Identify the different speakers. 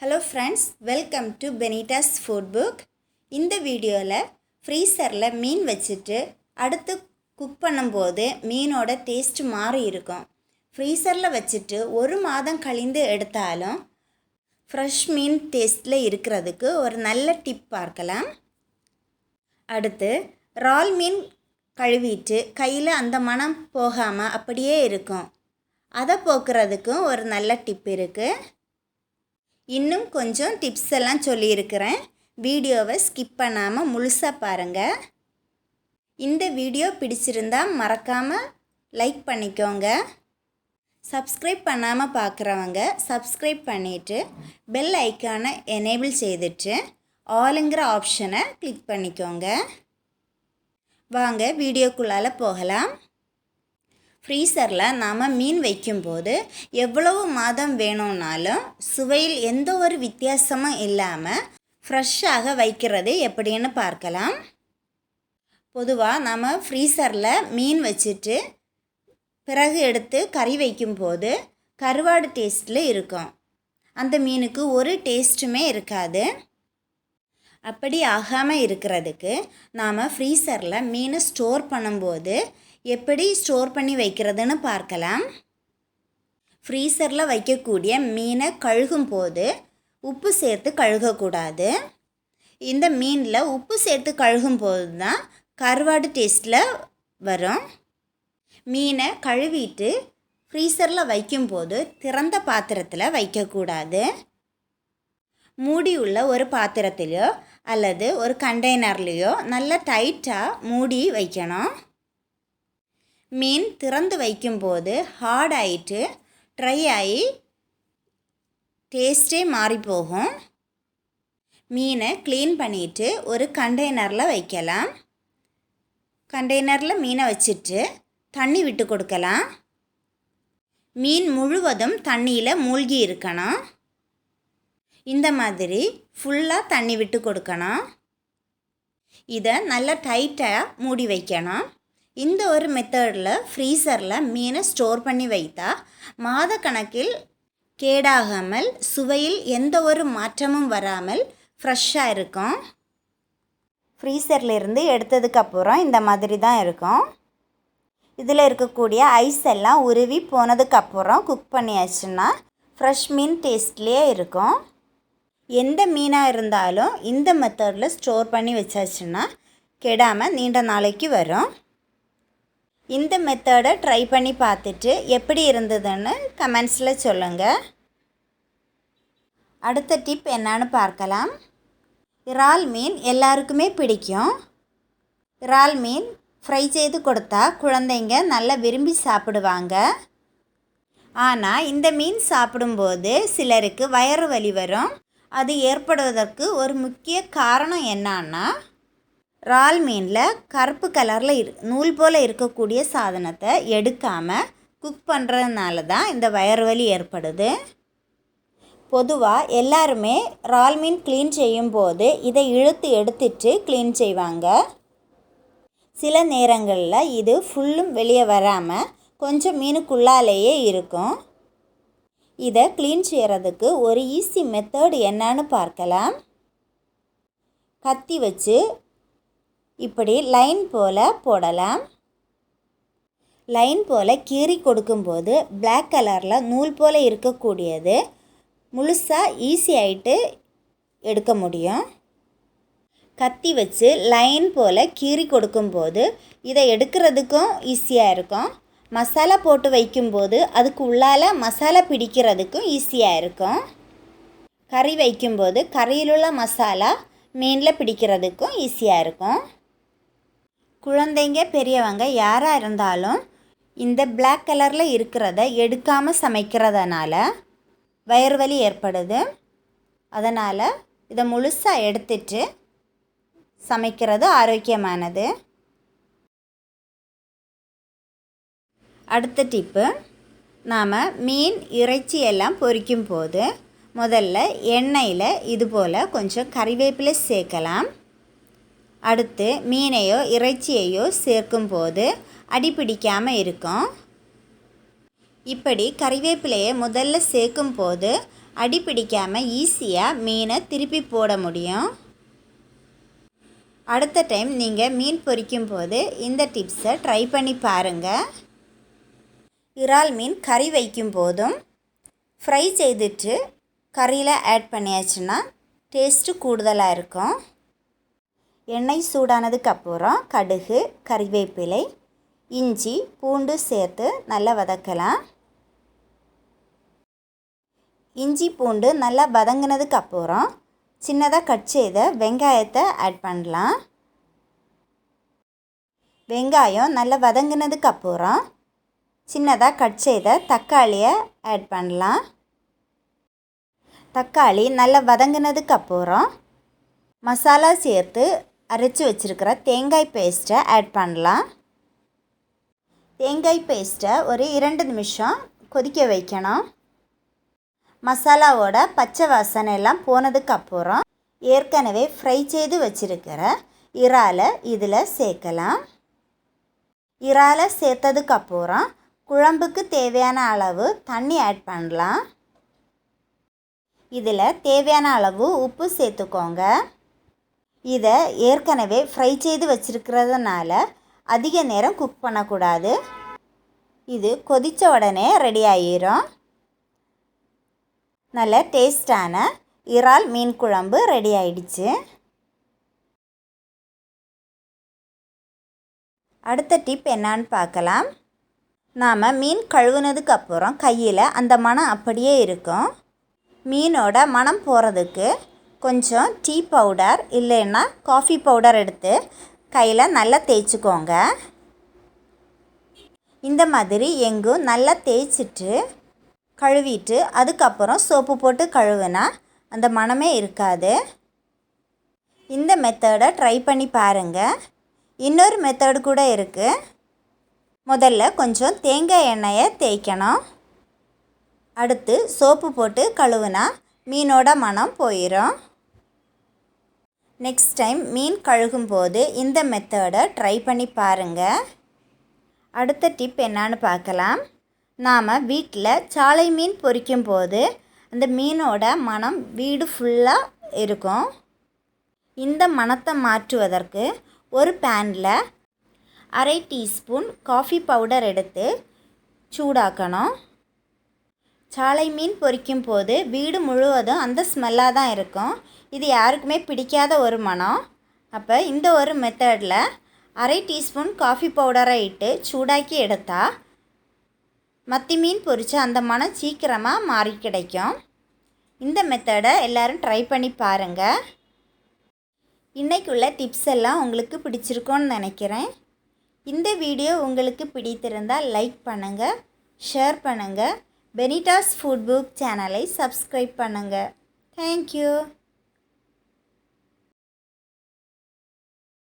Speaker 1: Hello friends, welcome to Benita's Food Book. இந்த வீடியோவில் ஃப்ரீசரில் மீன் வச்சுட்டு அடுத்து குக் பண்ணும்போது மீனோட டேஸ்ட் மாறி இருக்கும். ஃப்ரீசரில் வச்சுட்டு ஒரு மாதம் கழிந்து எடுத்தாலும் ஃப்ரெஷ் மீன் டேஸ்ட்டில் இருக்கிறதுக்கு ஒரு நல்ல டிப் பார்க்கலாம். அடுத்து இறால் மீன் கழுவிட்டு கையில் அந்த மணம் போகாமல் அப்படியே இருக்கும். அதை போக்குறதுக்கும் ஒரு நல்ல டிப் இருக்குது. இன்னும் கொஞ்சம் டிப்ஸ் எல்லாம் சொல்லியிருக்கிறேன். வீடியோவை ஸ்கிப் பண்ணாமல் முழுசாக பாருங்கள். இந்த வீடியோ பிடிச்சிருந்தால் மறக்காமல் லைக் பண்ணிக்கோங்க. சப்ஸ்கிரைப் பண்ணாமல் பார்க்குறவங்க சப்ஸ்கிரைப் பண்ணிவிட்டு பெல் ஐக்கானை எனேபிள் செய்துட்டு ஆளுங்கிற ஆப்ஷனை கிளிக் பண்ணிக்கோங்க. வாங்க வீடியோக்குள்ளால் போகலாம். ஃப்ரீசரில் நாம் மீன் வைக்கும்போது எவ்வளவு மாதம் வேணும்னாலும் சுவையில் எந்த ஒரு வித்தியாசமும் இல்லாமல் ஃப்ரெஷ்ஷாக வைக்கிறது எப்படின்னு பார்க்கலாம். பொதுவாக நம்ம ஃப்ரீசரில் மீன் வச்சுட்டு பிறகு எடுத்து கறி வைக்கும்போது கருவாடு டேஸ்ட்டில் இருக்கும். அந்த மீனுக்கு ஒரு டேஸ்ட்டுமே இருக்காது. அப்படி ஆகாமல் இருக்கிறதுக்கு நாம் ஃப்ரீசரில் மீனை ஸ்டோர் பண்ணும்போது எப்படி ஸ்டோர் பண்ணி வைக்கிறதுன்னு பார்க்கலாம். ஃப்ரீசரில் வைக்கக்கூடிய மீனை கழுகும் போது உப்பு சேர்த்து கழுகக்கூடாது. இந்த மீனில் உப்பு சேர்த்து கழுகும் போது தான் கருவாடு டேஸ்ட்டில் வரும். மீனை கழுவிட்டு ஃப்ரீசரில் வைக்கும்போது திறந்த பாத்திரத்தில் வைக்கக்கூடாது. மூடி உள்ள ஒரு பாத்திரத்திலையோ அல்லது ஒரு கண்டெய்னர்லேயோ நல்லா டைட்டாக மூடி வைக்கணும். மீன் திறந்து வைக்கும்போது ஹார்ட் ஆகிட்டு ட்ரை ஆகி டேஸ்ட்டே மாறி போகும். மீனை க்ளீன் பண்ணிவிட்டு ஒரு கண்டெய்னரில் வைக்கலாம். கண்டெய்னரில் மீனை வச்சுட்டு தண்ணி விட்டு கொடுக்கலாம். மீன் முழுவதும் தண்ணியில் மூழ்கி இருக்கணும். இந்த மாதிரி ஃபுல்லாக தண்ணி விட்டு கொடுக்கணும். இதை நல்லா டைட்டாக மூடி வைக்கணும். இந்த ஒரு மெத்தடில் ஃப்ரீசரில் மீனை ஸ்டோர் பண்ணி வைத்தா மாதக்கணக்கில் கேடாகாமல் சுவையில் எந்த ஒரு மாற்றமும் வராமல் ஃப்ரெஷ்ஷாக இருக்கும். ஃப்ரீசர்லேருந்து எடுத்ததுக்கப்புறம் இந்த மாதிரி தான் இருக்கும். இதில் இருக்கக்கூடிய ஐஸ் எல்லாம் உருவி போனதுக்கப்புறம் குக் பண்ணியாச்சுன்னா ஃப்ரெஷ் மீன் டேஸ்ட்லேயே இருக்கும். எந்த மீனாக இருந்தாலும் இந்த மெத்தடில் ஸ்டோர் பண்ணி வச்சாச்சுன்னா கெடாமல் நீண்ட நாளைக்கு வரும். இந்த மெத்தடை ட்ரை பண்ணி பார்த்துட்டு எப்படி இருந்ததுன்னு கமெண்ட்ஸில் சொல்லுங்கள். அடுத்த டிப் என்னன்னு பார்க்கலாம். இறால் மீன் எல்லாருக்குமே பிடிக்கும். இறால் மீன் ஃப்ரை செய்து கொடுத்தா குழந்தைங்க நல்லா விரும்பி சாப்பிடுவாங்க. ஆனால் இந்த மீன் சாப்பிடும்போது சிலருக்கு வயிறு வலி வரும். அது ஏற்படுவதற்கு ஒரு முக்கிய காரணம் என்னன்னா, இறால் மீனில் கருப்பு கலரில் நூல் போல் இருக்கக்கூடிய சாதனத்தை எடுக்காமல் குக் பண்ணுறதுனால தான் இந்த வயிறு வலி ஏற்படுது. பொதுவாக எல்லாருமே இறால் மீன் க்ளீன் செய்யும்போது இதை இழுத்து எடுத்துட்டு க்ளீன் செய்வாங்க. சில நேரங்களில் இது ஃபுல்லும் வெளியே வராமல் கொஞ்சம் மீனுக்குள்ளாலேயே இருக்கும். இதை க்ளீன் செய்கிறதுக்கு ஒரு ஈஸி மெத்தட் என்னன்னு பார்க்கலாம். கத்தி வச்சு இப்படி லைன் போல் போடலாம். லைன் போல் கீறி கொடுக்கும்போது பிளாக் கலரில் நூல் போல் இருக்கக்கூடியது முழுசாக ஈஸியாகிட்டு எடுக்க முடியும். கத்தி வச்சு லைன் போல் கீறி கொடுக்கும்போது இதை எடுக்கிறதுக்கும் ஈஸியாக இருக்கும். மசாலா போட்டு வைக்கும்போது அதுக்கு உள்ளால் மசாலா பிடிக்கிறதுக்கும் ஈஸியாக இருக்கும். கறி வைக்கும்போது கறியிலுள்ள மசாலா மீனில் பிடிக்கிறதுக்கும் ஈஸியாக இருக்கும். குழந்தைங்க பெரியவங்க யாராக இருந்தாலும் இந்த பிளாக் கலரில் இருக்கிறத எடுக்காமல் சமைக்கிறதுனால வயிறு வலி ஏற்படுது. அதனால் இதை முழுசாக எடுத்துட்டு சமைக்கிறது ஆரோக்கியமானது. அடுத்த டிப்பு, நாம் மீன் இறைச்சி எல்லாம் பொரிக்கும் போது முதல்ல எண்ணெயில் இதுபோல் கொஞ்சம் கறிவேப்பிலை சேர்க்கலாம். அடுத்து மீனையோ இறைச்சியையோ சேர்க்கும்போது அடிப்பிடிக்காமல் இருக்கும். இப்படி கறிவேப்பிலையை முதல்ல சேர்க்கும் போது அடி பிடிக்காமல் ஈஸியாக மீனை திருப்பி போட முடியும். அடுத்த டைம் நீங்கள் மீன் பொரிக்கும் போது இந்த டிப்ஸை ட்ரை பண்ணி பாருங்கள். இறால் மீன் கறி வைக்கும் போதும் ஃப்ரை செய்துட்டு கறியில் ஆட் பண்ணியாச்சுன்னா டேஸ்ட்டு கூடுதலாக இருக்கும். எண்ணெய் சூடானதுக்கப்புறம் கடுகு, கறிவேப்பிலை, இஞ்சி, பூண்டு சேர்த்து நல்லா வதக்கலாம். இஞ்சி பூண்டு நல்லா வதங்கினதுக்கப்புறம் சின்னதாக கட் செய்த வெங்காயத்தை ஆட் பண்ணலாம். வெங்காயம் நல்லா வதங்கினதுக்கப்புறம் சின்னதாக கட் செய்த தக்காளியை ஆட் பண்ணலாம். தக்காளி நல்லா வதங்கினதுக்கப்புறம் மசாலா சேர்த்து அரைச்சி வச்சுருக்கிற தேங்காய் பேஸ்ட்டை ஆட் பண்ணலாம். தேங்காய் பேஸ்ட்டை ஒரு 2 நிமிஷம் கொதிக்க வைக்கணும். மசாலாவோட பச்சை வாசனை எல்லாம் போனதுக்கப்புறம் ஏற்கனவே ஃப்ரை செய்து வச்சுருக்கிற இறாலை இதில் சேர்க்கலாம். இறாலை சேர்த்ததுக்கப்புறம் குழம்புக்கு தேவையான அளவு தண்ணி ஆட் பண்ணலாம். இதில் தேவையான அளவு உப்பு சேர்த்துக்கோங்க. இதை ஏற்கனவே ஃப்ரை செய்து வச்சுருக்கிறதுனால அதிக நேரம் குக் பண்ணக்கூடாது. இது கொதித்த உடனே ரெடி ஆகிரும். நல்ல டேஸ்டான இறால் மீன் குழம்பு ரெடி ஆயிடுச்சு. அடுத்த டிப் என்னான்னு பார்க்கலாம். நாம் மீன் கழுவுனதுக்கப்புறம் கையில் அந்த மணம் அப்படியே இருக்கும். மீனோட மணம் போகிறதுக்கு கொஞ்சம் டீ பவுடர் இல்லைன்னா காஃபி பவுடர் எடுத்து கையில் நல்லா தேய்ச்சிக்கோங்க. இந்த மாதிரி எங்கும் நல்லா தேய்ச்சிட்டு கழுவிட்டு அதுக்கப்புறம் சோப்பு போட்டு கழுவுனா அந்த மணமே இருக்காது. இந்த மெத்தடை ட்ரை பண்ணி பாருங்கள். இன்னொரு மெத்தடு கூட இருக்குது. முதல்ல கொஞ்சம் தேங்காய் எண்ணெயை தேய்க்கணும். அடுத்து சோப்பு போட்டு கழுவுனா மீனோட மணம் போயிடும். நெக்ஸ்ட் டைம் மீன் கழுகும்போது இந்த மெத்தடை ட்ரை பண்ணி பாருங்கள். அடுத்த டிப் என்னான்னு பார்க்கலாம். நாம் வீட்டில் சாலை மீன் பொரிக்கும் போது அந்த மீனோட மணம் வீடு ஃபுல்லாக இருக்கும். இந்த மணத்தை மாற்றுவதற்கு ஒரு பேனில் 1/2 டீஸ்பூன் காஃபி பவுடர் எடுத்து சூடாக்கணும். சாலை மீன் பொரிக்கும் போது வீடு முழுவதும் அந்த ஸ்மெல்லாக தான் இருக்கும். இது யாருக்குமே பிடிக்காத ஒரு மணம். அப்போ இந்த ஒரு மெத்தடில் 1/2 டீஸ்பூன் காஃபி பவுடரை இட்டு சூடாக்கி எடுத்தால் மத்தி மீன் பொரித்து அந்த மணம் சீக்கிரமாக மாறி கிடைக்கும். இந்த மெத்தடை எல்லோரும் ட்ரை பண்ணி பாருங்கள். இன்றைக்குள்ள டிப்ஸ் எல்லாம் உங்களுக்கு பிடிச்சிருக்கோன்னு நினைக்கிறேன். இந்த வீடியோ உங்களுக்கு பிடித்திருந்தால் லைக் பண்ணுங்கள், ஷேர் பண்ணுங்கள். பெனிட்டாஸ் ஃபுட் புக் சேனலை சப்ஸ்கிரைப் பண்ணுங்கள். தேங்க்யூ.